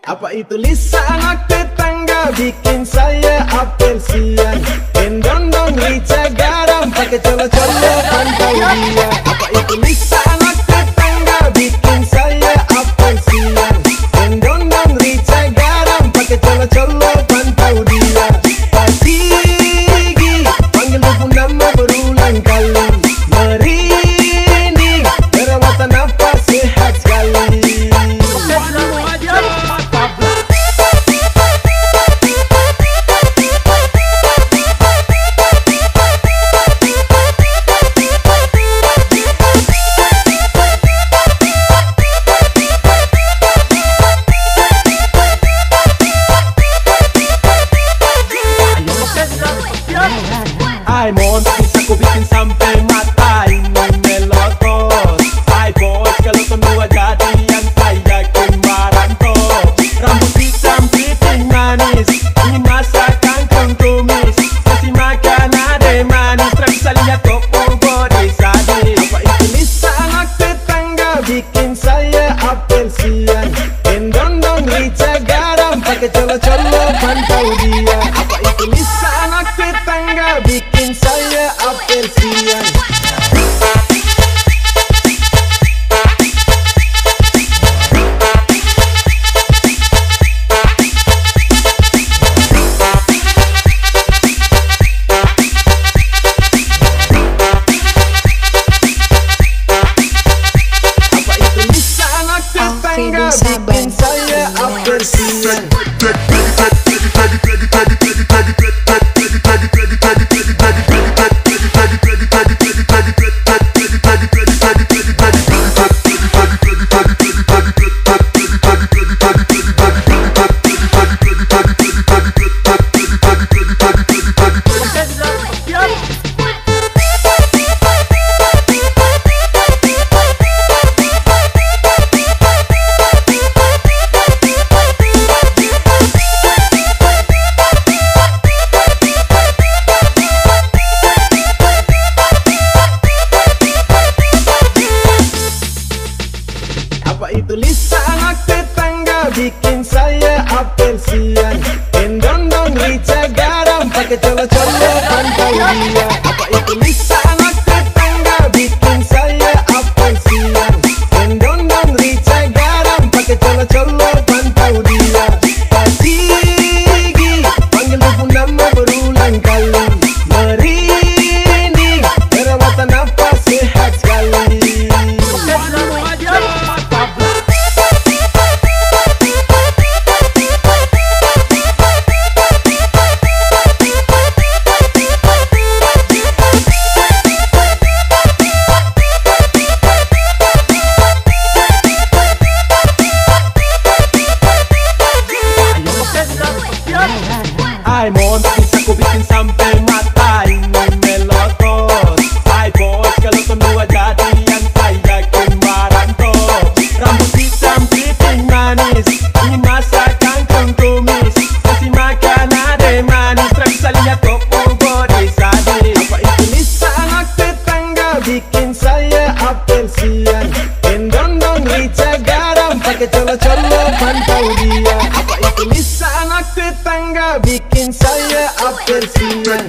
Apa itu Lisa anak tetangga bikin saya apel siang. Endondong rica garam pakai colo-colo pantau dia. Apa itu Lisa anak tetangga bikin saya apel siang. Endondong rica garam pakai colo-colo pantau dia. Pasigi panggil buku nama berulang kali. Merinding perawatan apa sehat sekali. Ay mon, bisa ku bikin sampai mata ini melotot. Ay bos, kalau semua jadi yang saya kembaran toh. Rambut hitam piting manis, ini masakan kung tumis. Kasih makan ade manis, tak bisa lihat toko body sadis. Apa itu Lisa anak tetangga bikin saya apel siang. Endondong rica garam pakai colo-colo pantau dia. Apa itu Lisa anak tetangga bikin saya apel siang. Apa itu Lisa anak tetangga bikin saya apel siang. Apa itu Lisa anak tetangga bikin saya apel siang. Endondong rica garam pakai colo-colo pantau dia. Apa itu Lisa anak tetangga bikin saya apel siang. Endondong rica garam pakai colo-colo pantau dia. Pasigi panggil buku nama berulang kali. Merinding perawatan apa sehat sekali. Ay mon, bisa ku bikin sampai mata ini melotot. Ay bos, kalau semua jadi yang saya kembaran toh. Rambut hitam piting manis, ini masakan kung tumis. Kasih makan ade manis, tak bisa lihat toko body sadis. Apa itu Lisa anak tetangga bikin saya apel siang. Endondong rica garam pakai colo-colo pantau dia. Apa itu Lisa anak tetangga bikin saya apel siang.